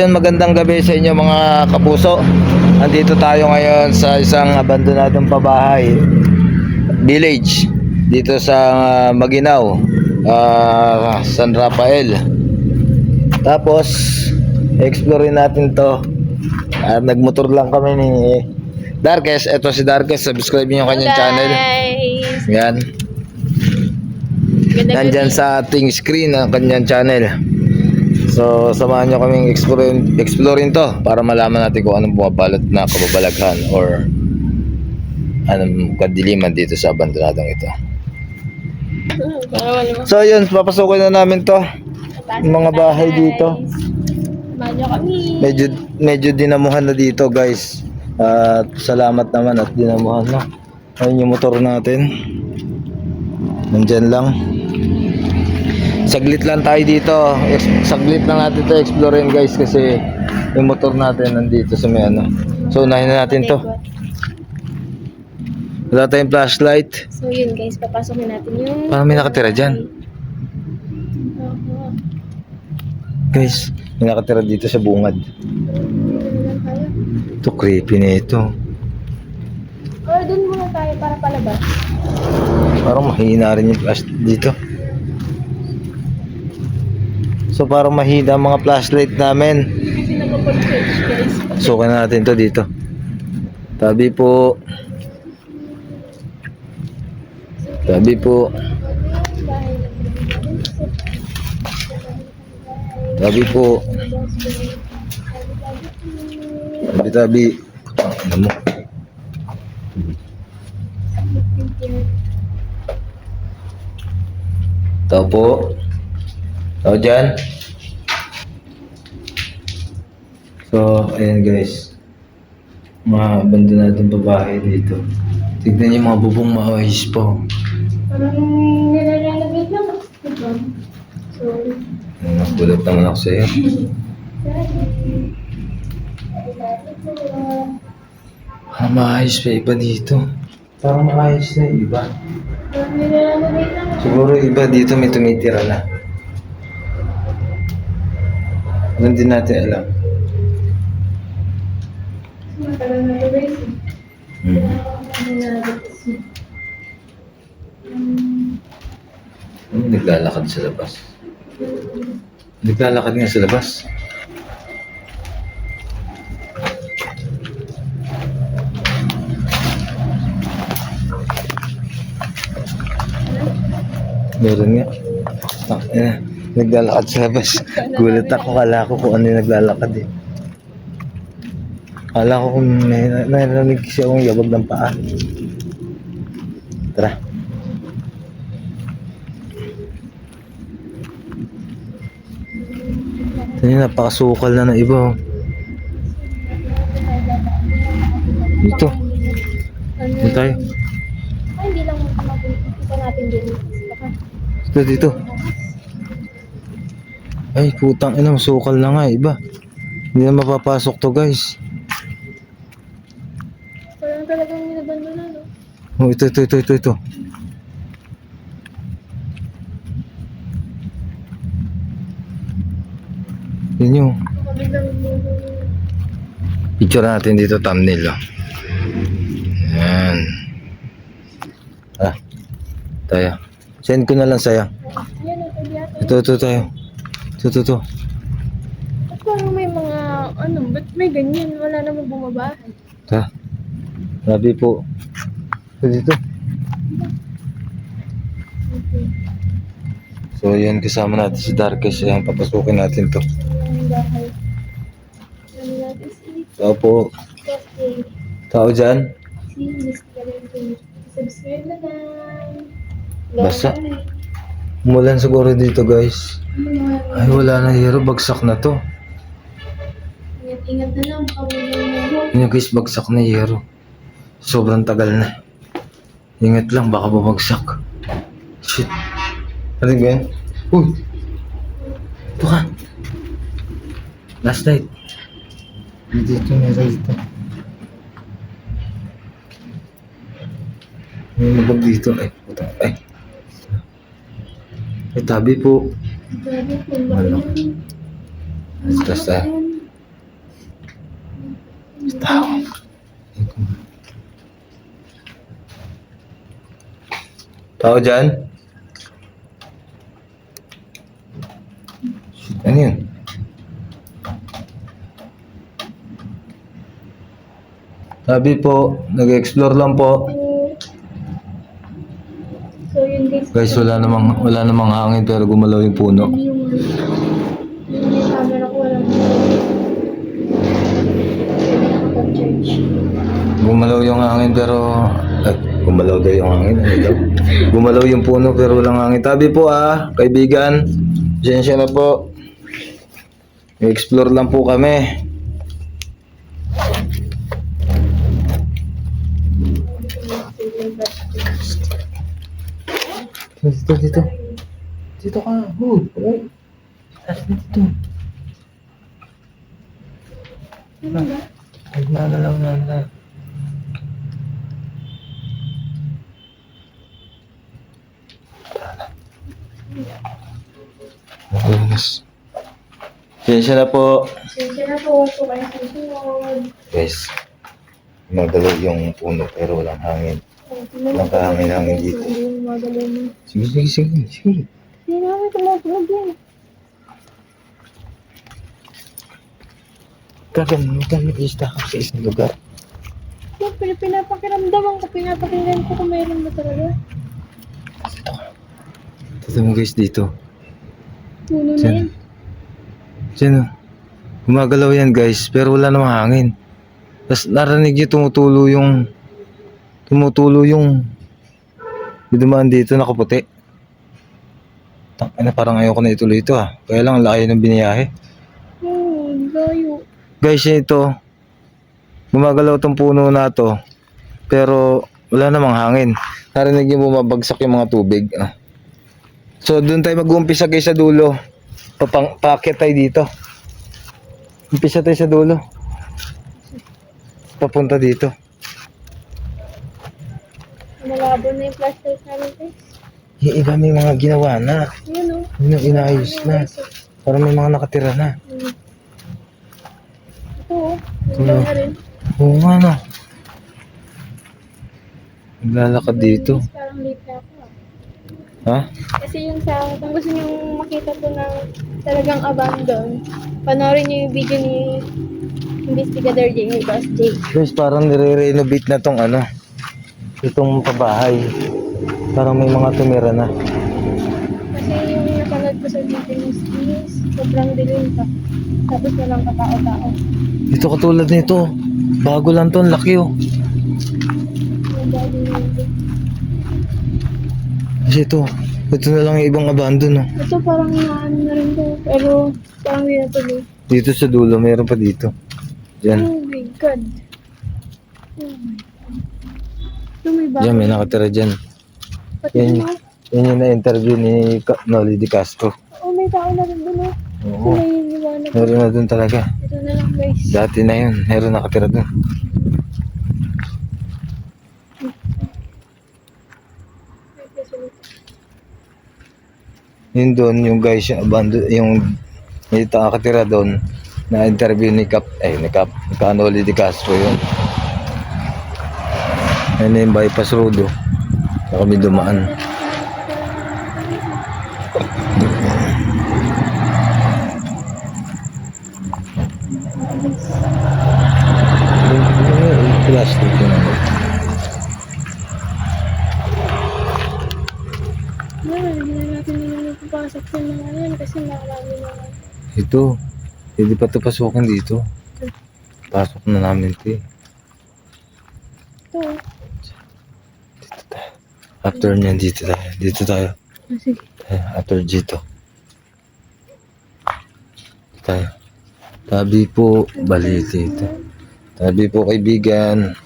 yun, magandang gabi sa inyo mga kapuso. Andito tayo ngayon sa isang abandonadong pabahay, village, dito sa Maguinao, San Rafael. Tapos, explore natin to. Nagmotor lang kami ni Darkes. Ito si Darkes, subscribe niyo yung kanyang channel. Yan. Nandyan sa ating screen ang kanyang channel. So, samahan nyo kaming exploring to para malaman natin kung anong bumabalot na kababalaghan or anong kadiliman dito sa abandonadong ito. So, yun, papasukin na namin to. Yung mga bahay dito. Medyo dinamuhan na dito, guys. At salamat naman at dinamuhan na. Ayun yung motor natin. Nandyan lang. Saglit lang tayo dito. Saglit lang natin to explorein, guys, kasi yung motor natin nandito sa may ano. So unahin na natin to. Wala tayong flashlight. So yun, guys, papasokin natin yung... Parang may nakatira dyan. Guys, may nakatira dito sa bungad. Ito, creepy na ito. Or dun muna tayo para palabas. Parang mahina rin yung flash dito. So parang mahina ang mga flashlight namin. Kasi nakapag-search, guys. Sukan natin to dito. Tabi po. Tabi po. Tabi po. Tabi tabi. Ano mo? Tao po. Tao dyan. So, ayan guys. Mga abandonadong babae dito. Tignan niyo mga bubong maayos po. Parang nilalalagay lang. So, Nagulat naman ako sa'yo. Maayos pa iba dito. Parang maayos na yung iba. parang nilalalagay lang. Siguro iba dito may tumitira na. Doon din natin alam. Matagal na guys. Naglalakad sa labas. Naglalakad nga sa labas. Meron nga. Naglalakad sa labas. Gulat ako, kala ko kung ano yung naglalakad eh. Kala ko kung narinig siya akong yabag ng paa. Tara. Ito yung napakasukal na ng iba oh. Dito. Dito tayo. Ay, hindi lang mapunta natin din. Baka Dito. Ay, putang ina, masukal na nga, iba. Hindi na mapapasok to, guys. parang talagang nilabandona, no? Oh, ito. Yun yung Biglang picture natin dito, thumbnail. Oh. Yan. Tayo. Send ko na lang sa'yo. yan, ito yata. Ito tayo. Ito. At parang may mga, ba't may ganyan? Wala namang bumabahay. Ta. Sabi po. Ito dito. Okay. So, yan kasama natin si Darkes. Yan, papasukin natin to. Ang bahay. Ano natin si Tao po. Coffee. Tao dyan. Si Mr. Ito. Subscribe na lang. Basta. Umulan siguro dito, guys. Ay, wala na hero. Bagsak na to. Ingat na lang. Baka Yun guys, bagsak na hero. Sobrang tagal na. Ingat lang, baka bumagsak. Shit. Ano ba yan? Uy! Ito ka. Last night. Dito meron dito. May nabag dito. Ay, puta. Ay, tabi po. Grabe po. Ano? Basta. Tao dyan? Ano yun? Sabi po, nag-explore lang po. So, yun guys. Guys, wala namang hangin pero gumalaw yung puno. Ano yung yung camera ko walang nakapag-charge. Gumalaw yung hangin pero... gumalaw daw yung hangin. Ano daw? Gumalaw yung puno pero walang hangin. Tabi po kaibigan. Pasensya na po. I-explore lang po kami. Dito. Dito ka. Dito. Ano ba? Ay, lang. Yes. Pasensya na po. Sensya na po. So, kayo susunod. Guys, magalaw yung puno pero walang hangin. Walang kahangin-hangin dito. Hindi yung magalaw mo. Sige. Hindi namin tumutulog yan. Kami isa ka sa isang lugar. Siyempre, pinapakiramdaman ko, pinapakinggan ko kung mayroon ba talaga. Ito mo guys dito. Puno na yan. Diyan. Gumagalaw yan guys pero wala namang hangin. Tapos narinig niyo tumutulo yung dumaan dito nakaputi. Parang ayoko na ituloy ito Kaya lang layo ng biniyahe. Oo, layo. Guys, ito. Gumagalaw tong puno na to. Pero wala namang hangin. Narinig niyo bumabagsak yung mga tubig. So doon tayo mag-uumpisa guys sa dulo. Paakyat tayo dito. Umpisa tayo sa dulo. Papunta dito. Malabo na yung flashlight namin guys. Yung iba may mga ginawa na. Yun o. Yung inayos na. Parang may mga nakatira na. Ito o. Ganda na rin. Oo nga no. Naglalakad dito. Parang late na ako Ha? Kasi yung kung gusto nyo makita to ng talagang abandon, panoorin nyo yung video ni Investigator Jamie Bass J. Guys, parang nire-renovate na tong itong pabahay. Parang may mga tumira na. Kasi yung napanood ko sa video is sobrang dilim pa. Tapos walang katao-tao. Ito katulad nito. Bago lang to, ang laki Yung dali nito. Kasi ito na lang yung ibang abandon Ito parang naano na rin to. Pero parang hindi natuloy. Dito sa dulo, meron pa dito. Diyan. Oh my God. Oh my God. Ito may bago. Diyan, may nakatira dyan. Pati Yan, mo. yan yung na-interview ni Noli Di Castro. Oh, may tao na rin doon. Oo. May iniwanag. Meron na dun talaga. Ito na lang guys. Dati na yun. Meron nakatira dun. Yun doon, yung guys, yung abandon, yung nakatira doon, na-interview ni Noli Di Castro yun. Ayun na yung bypass road na kami dumaan. Plastic yun. Hindi na natin naman ipapasok yung mga yan kasi marami naman. Ito, hindi pa ito pasukin dito. Pasok na namin ito eh. Ito. Dito tayo. After nyan, dito tayo. Dito tayo. Sige. After dito. Dito tayo. Tabi po, bali dito. Tabi po kaibigan.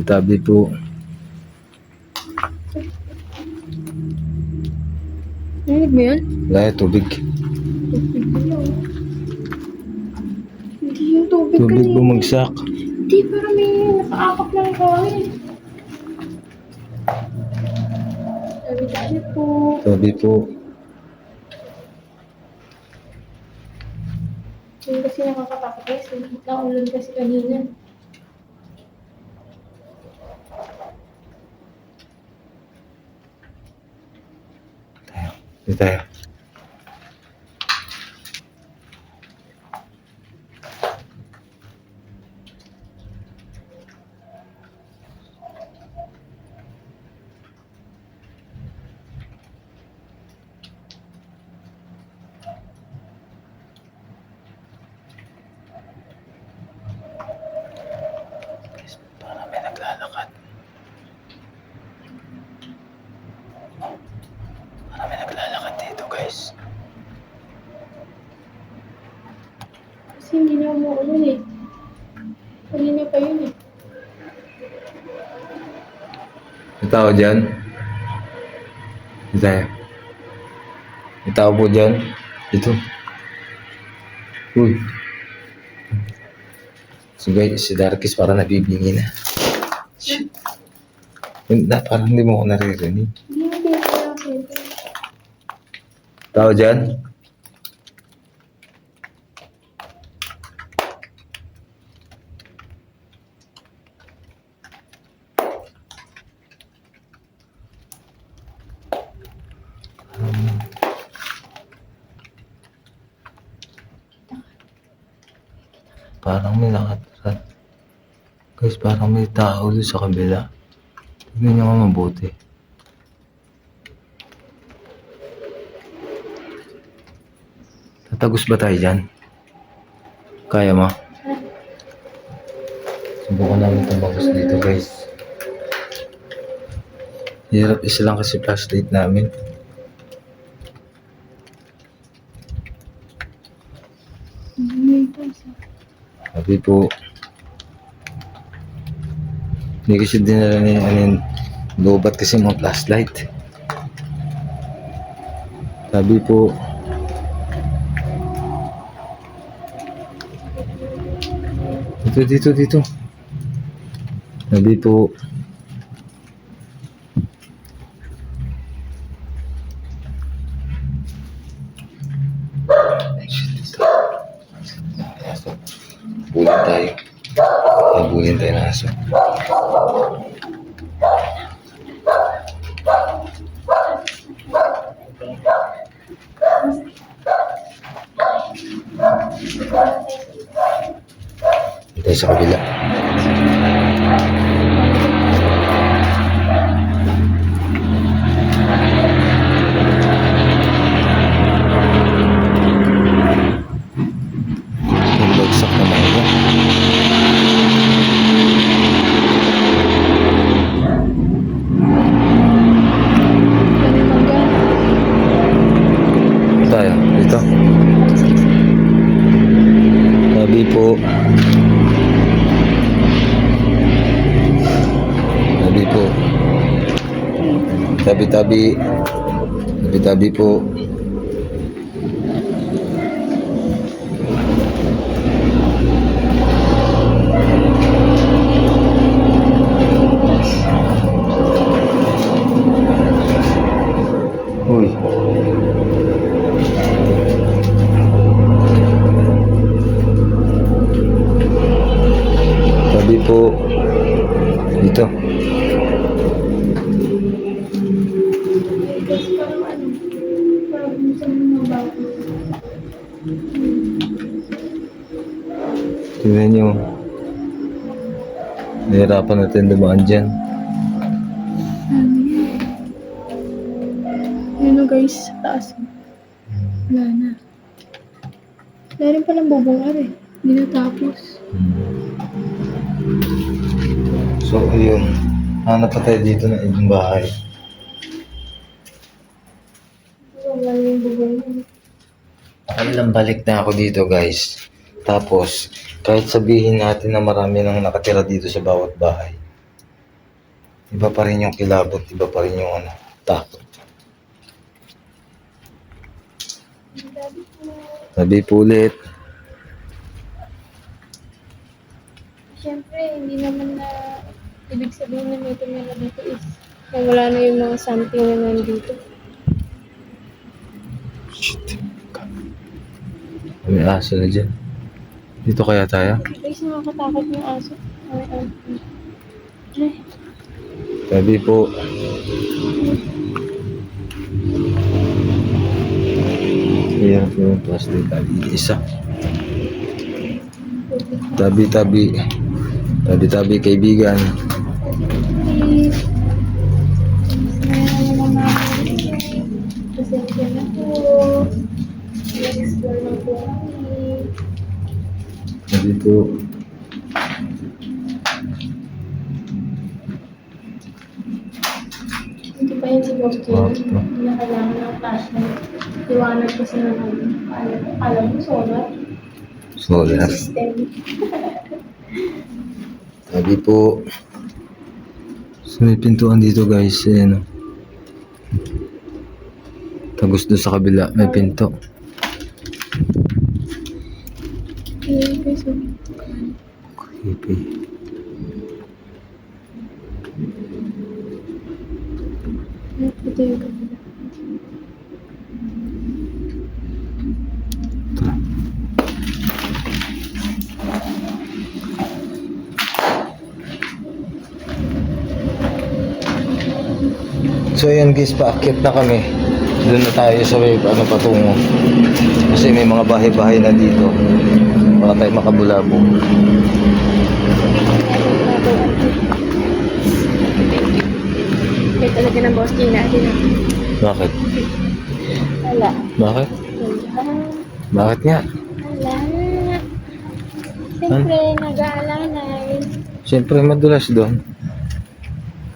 Tabi po. Narinig mo yun? Wala tubig. Hindi yung tubig Tubig kanina. bumagsak. Hindi, parang may nakaakap lang kawin. Sabi po. Tabi po. Yung kasi nakakatakot guys. Nakulan kasi kanina. Dito tayo. Parang may naglalakad. Parang may naglalakad dito, guys. Kasi hindi na umuulan eh. Kanina pa yun eh. May tao dyan. Dito tayo. May tao po dyan. Dito. Uy. Si Darkis parang nabibingi na. Shit. Parang hindi mo ako naririnig. Hindi na pinapalapit. Tao dyan? Parang may nakatira. Guys, parang may tao doon sa kabila. Tignan nyo nga mabuti. Tatagos ba tayo dyan? Kaya mo? Subukan namin tumagos dito, guys. Hirap isa lang kasi flashlight namin. Sabi po, hindi kasi dinala niya lobat kasi mga flashlight. Sabi po, dito. Sabi po, bulin tayo. Habulin tayo ng aso. Tayo sa kabila. Nagbagsak naman ito. Tayo, dito. Sabi po, tabi po. Uy. Tabi po. Dito. Kasi parang parang minsan mga bago. Tingnan nyo. Nahirapan natin dumaan dyan. Yun o guys, sa taas. Wala na. Wala rin palang bubungar eh. Hindi natapos. So, ayun. Hanap pa tayo dito ng ibang bahay. Wala yung bubungar. Ilang balik na ako dito, guys. Tapos, kahit sabihin natin na marami nang nakatira dito sa bawat bahay, iba pa rin yung kilabot, iba pa rin yung takot. Sabi po ulit. Siyempre, hindi naman na ibig sabihin na may tumira dito is na wala na yung mga something na nandito. Shit. May aso na dyan. Dito kaya tayo? Guys, nakakatakot yung aso. Ay. Sabi po. Hirap yung plastic. Isa. Tabi-tabi. Tabi-tabi kaibigan. Please. Sayang naman namin. Pasensya na po. I-explore lang po kami. Dito. Hindi pa yun si Boston. Opo. Hindi na kailangan ng flashlight. Iwanag kasi naman. Alam mo, solar. Solar. System. Tabi po. So, may pintuan dito guys. Ayan. Tapos doon sa kabila, may pinto. Okay, so, Creepy. ito yung kabila. Ito. So ayan guys, paakyat na kami. Doon na tayo sa may patungo. Kasi may mga bahay-bahay na dito. Baka tayo makabulabong. Kaya talaga ng boss din natin. Bakit? Wala. Bakit? Wala. Bakit nga? Wala. Siyempre, nag-aalalay. Siyempre madulas doon.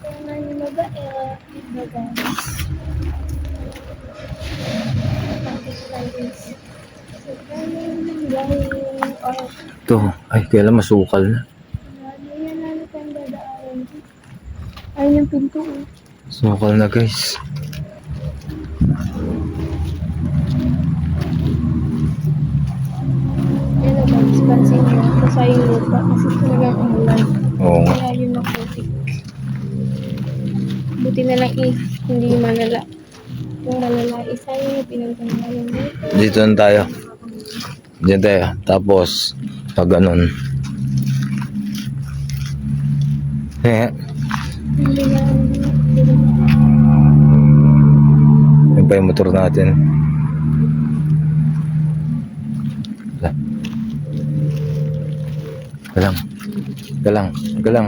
Kung ano mabait. Mabait. Ito. Ay, kailan masukal na. Ayun yung pinto. Sukal na guys. Yan na guys, pansin nyo. Basa yung lupa kasi talagang umulan. Oo nga. Kaya yun maputik. Buti na lang hindi malala. Kung malala, isa yung pinunta na yung dito. Dito na tayo. Diyan tayo. Tapos, pag ganun. Hindi na. Yan pa yung motor natin. Wala. Galang. Galang. Galang.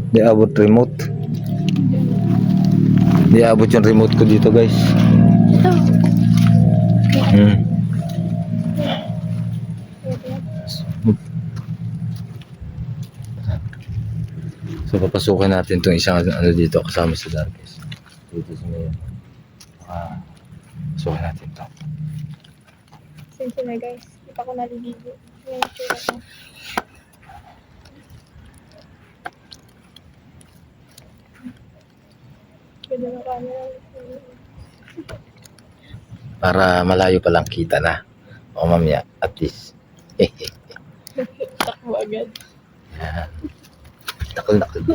Di abot remote. Di abot yung remote ko dito guys. Ito. Hmm. So papasukin natin itong isang ano dito kasama sa Darkest. Dito sa may pasukin natin ito. Sensya na guys. Hindi pa ako naliligo. Yan yung tsura ko. Ganda na camera. Para malayo pa lang kita na. O mamaya, at least. Takbo agad. Nakal-nakal.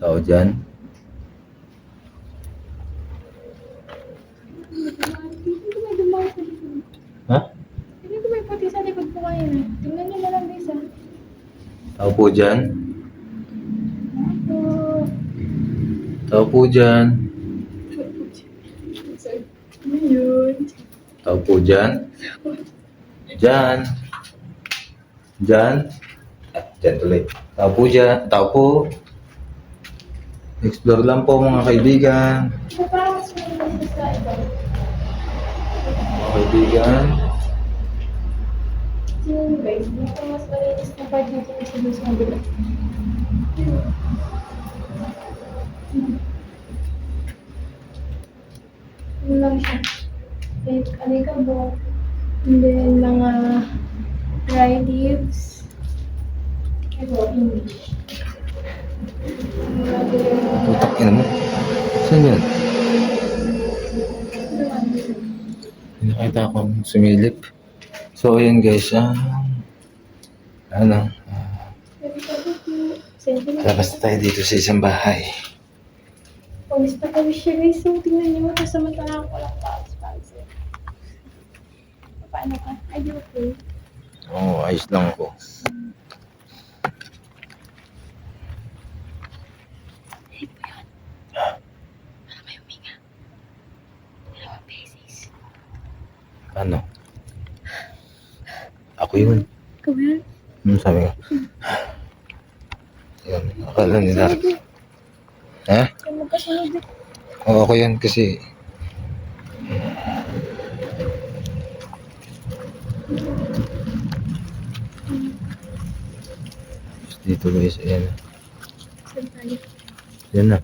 Tao dyan. Hindi ko may dumayo sa likod. Ha? Hindi ko may puti sa likod ko ngayon eh. Tingnan niyo na lang isa. Tao po dyan. Ako. Tao po dyan. Ano yun? Tao po dyan. Dyan. Dyan. Dyan tuloy. Tao po dyan. Tao po. Explore lang po mga kaibigan. Ito parang mas malinis sa iba. Mga kaibigan. Yun guys, dito mas malinis na part dito kasi dun sa kabila. Ano lang siya. Like, alikabok. And then, mga dry leaves. Ito, English. Putak ina mo. Saan yun? Nakita akong sumilip. So, ayun guys. Labas na tayo dito sa isang bahay. Pawis na kami siya guys. So, tingnan niyo. Kasama talaga ko lang paus. paano ka? Ay, okay. Oo, ayos lang ako. Ano? Ako yun. Ikaw yan? Sabi nga. Yun, akala nila. Ha? Kaya magkasunod eh. Oo, ako yan kasi. Dito guys, ayan. Saan tayo? Yan na.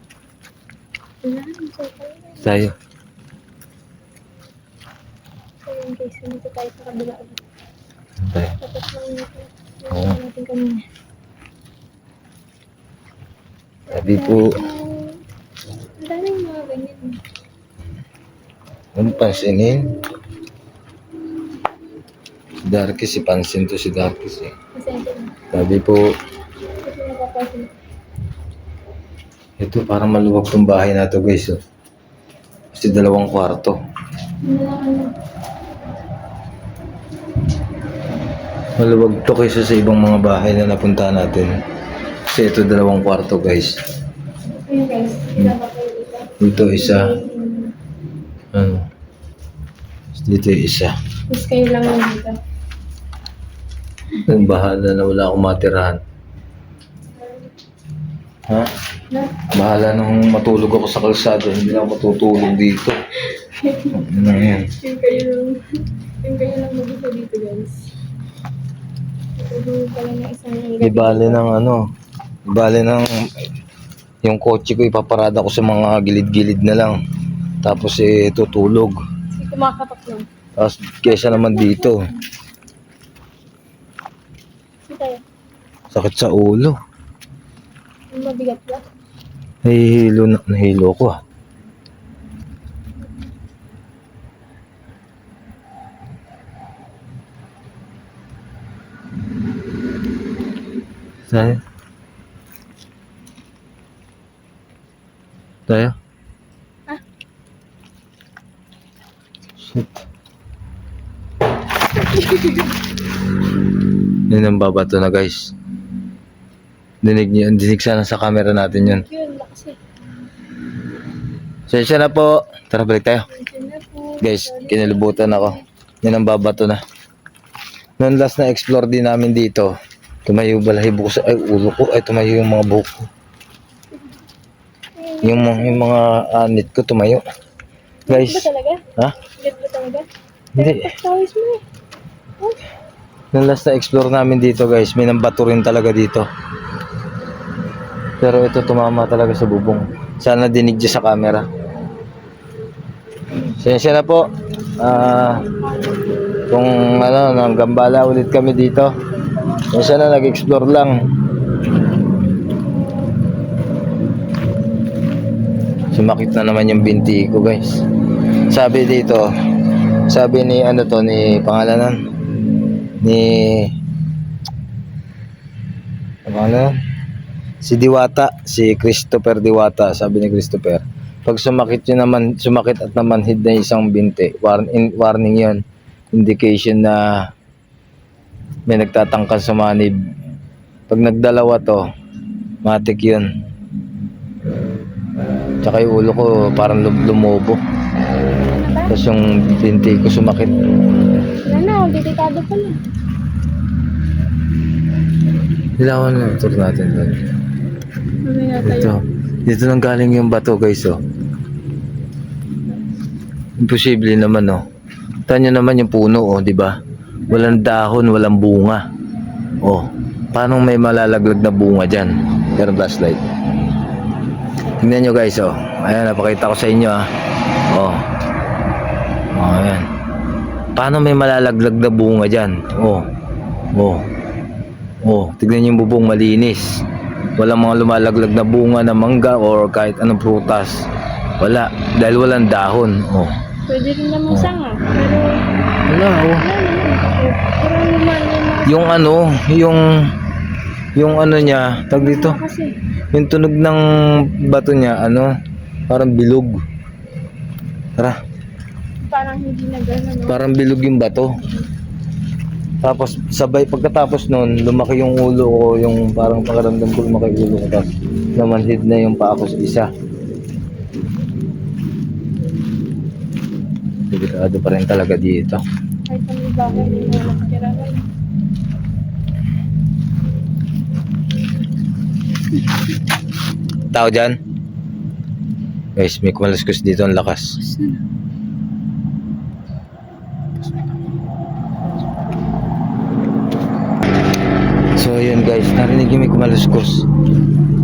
Wala, so tayo. Tayo. So yun guys, dito tayo sa kabila. Tayo. Tapos lang nito. Oo. Yung natin kanina. Sabi po, Ang daming mga ganyan. kung pansinin. Si Darkis, si Pansin to si Darkis eh. Pasensya na. Sabi po, Kasi napapansin. ito parang maluwag tong bahay na to guys. Oh. Kasi 2 kwarto. Ano? Maluwag to kaysa sa ibang mga bahay na napunta natin. Kasi ito 2 kwarto guys. Ayun guys, pinapa kayo dito. Dito isa. Ano? Dito isa. Tapos kayo lang lang dito. Ang bahala na wala akong matirahan. Ha? Na? Bahala nang matulog ako sa kalsada. Hindi na ako matutulog dito. Ano na yan? Yung kayo lang mag-isa dito guys. Ito pala na isang Di bale ng ano. Di bale ng yung kotse ko ipaparada ko sa mga gilid-gilid na lang. Tapos tutulog. Kasi kumakatok lang. Tapos kesa naman dito. Hindi tayo. Sakit sa ulo. Yung mabigat ba? Nahihilo ko ah. Tayo? Tayo? Ah? Shit. Yun ang babato na guys. Dinig sana sa camera natin yun. Yun, lakas eh. Sensya na po. Tara, balik tayo. Nandiyan na po. Guys, kinalibutan ako. Yun ang babato na. Noon last na explore din namin dito. Tumayo balahibo ko sa ulo ko. Ay, tumayo yung mga buhok ko. Yung mga anit ko tumayo. Guys. Ba talaga? Ha? Ganda ba talaga? Hindi. Tawis mo eh. Oh. Noon last na explore namin dito guys. May nambato rin talaga dito. Pero ito tumama talaga sa bubong. Sana dinig dyan sa camera. Sensya na po. Kung ano, nanggambala ulit kami dito. Sensya na, nag-explore lang. Sumakit na naman yung binti ko guys. Sabi dito, sabi ni ano to, ni pangalanan ni pangalanan si Diwata, si Christopher Diwata. Sabi ni Christopher, pag sumakit at namanhid na isang binti, warning yon, indication na may nagtatangkang sumanib. Pag nagdalawa to, matik yun. Tsaka yung ulo ko parang lumobo. Tapos yung binti ko sumakit. Wala na, delikado pa lang. Ilawan na yung tour natin doon. Mamaya tayo. Dito nang galing yung bato guys oh. Imposible naman oh. Tanyo naman yung puno oh, di ba? Walang dahon, walang bunga. Oh, paano may malalaglag na bunga diyan? Pero flashlight. Tingnan nyo guys oh. Ayan, napakita ko sa inyo ah. Oh. Oh, ayan. Paano may malalaglag na bunga diyan? Oh. Oh. Oh, tignan niyo yung bubong malinis. Walang mga lumalaglag na bunga na mangga or kahit anong prutas. Wala, dahil walang dahon. Oh. Pwede rin namang sanga. Pero, Wala oh. pero naman Yung ano, yung ano niya, tag dito. kasi. Yung tunog ng bato niya, ano, parang bilog. Tara. parang hindi na gano'n, no? Parang bilog yung bato. Tapos sabay pagkatapos nun, lumaki yung ulo ko, yung parang pakiramdam ko lumaki yung ulo ko. Tapos namanhid na yung paa ko sa isa. Delikado pa rin talaga dito. Kahit sa may bahay, hindi mo nakatira rin. Tao dyan? Guys, may kumalaskus dito ang lakas. So yun guys, narinig yung may kumalaskus.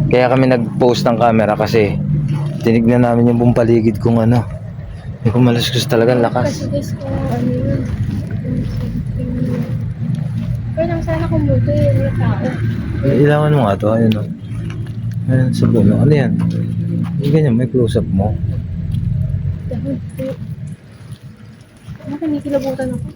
Kaya kami nag-post ng camera kasi tinignan namin yung buong paligid kung ano. May kumalaskus talaga ang lakas. Kasi guys, kung ano yun. Pero lang sana kung buto yun yung tao. Ilawan mo nga to, ayun o. Ayun sa puno, ano yan? Yung ganyan, may close-up mo. Dahil po. Ano, kinikilabutan ako.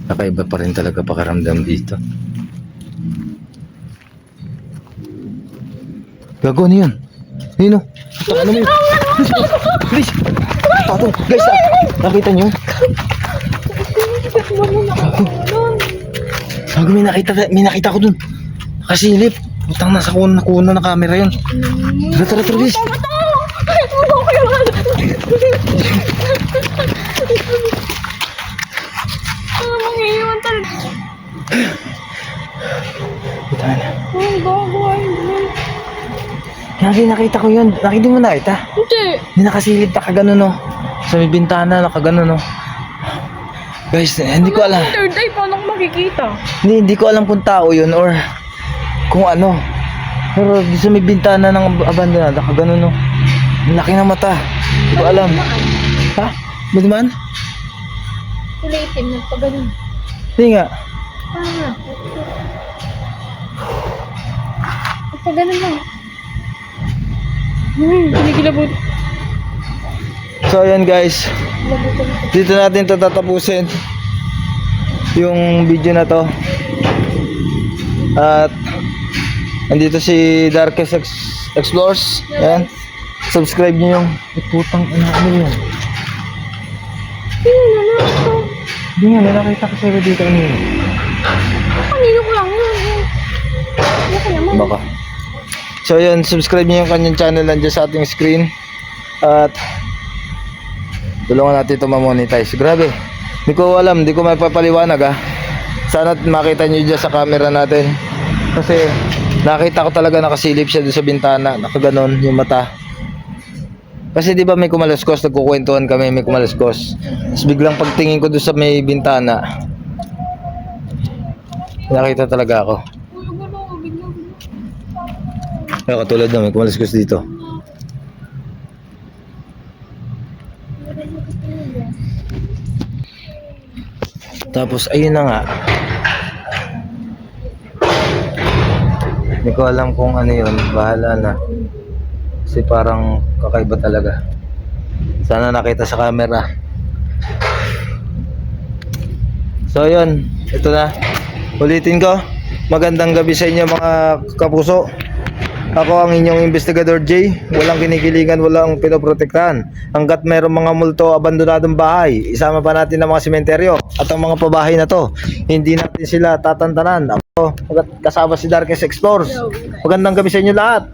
Kakaiba pa rin talaga pakiramdam dito. Gago, ano yun? Ayun o. Ano mo yun? Please! Patong! Guys, nakita nyo? Gago, may nakita ko dun. Nakasilip. Putang nasa kuna na camera yun. Tara, guys. Mangiiwan talaga. Putang na. Oh, gago. Lagi nakita ko yun. Nakita mo nakita? Hindi. Hindi nakasilip, nakagano no. Sa may bintana, nakagano no. Guys, hindi ko alam. Third eye, paano ko makikita? Hindi ko alam kung tao yun or kung ano. Pero di sa may bintana ng abandonado, nakagano no. Ang laki ng mata. Hindi ko alam. Ha? May dumaan? Kulay itim, nagpaganon. Hindi nga. Paano nga? Nagpaganon lang. Kinikilabot. So ayan guys, Labutan ko. dito natin tatapusin yung video na to. At andito si Darkest Explores. Ayan. Subscribe niyo yung putang ano yun. Sino na ito? Hindi nga, nakita ko sa'yo dito ano yun. Kanino ko lang yun. Ano ka naman? Baka. So yun, subscribe niyo yung kanyang channel nandiyan sa ating screen. At tulungan natin ito ma-monetize. Grabe. Hindi ko alam, hindi ko mapapaliwanag ha. Sana makita niyo dyan sa camera natin. Kasi nakita ko talaga nakasilip siya doon sa bintana. Nakaganon yung mata. Kasi di ba may kumalaskus, nagkukwentuhan kami, may kumalaskus. Tapos biglang pagtingin ko doon sa may bintana, nakita talaga ako. Kaya katulad na may kumalaskus dito. Tapos ayun na nga. Hindi ko alam kung ano yun, bahala na. Kasi parang kakaiba talaga. Sana nakita sa camera. So yun, ito na. Ulitin ko. Magandang gabi sa inyo mga kapuso. Ako ang inyong investigador J. Walang kinikilingan, walang pinoprotektahan. Hanggat mayroong mga multo, abandonadong bahay, isama pa natin ang mga sementeryo at ang mga pabahay na to. Hindi natin sila tatantanan. Ako, kasama si Darkest Explores. Magandang gabi sa inyo lahat.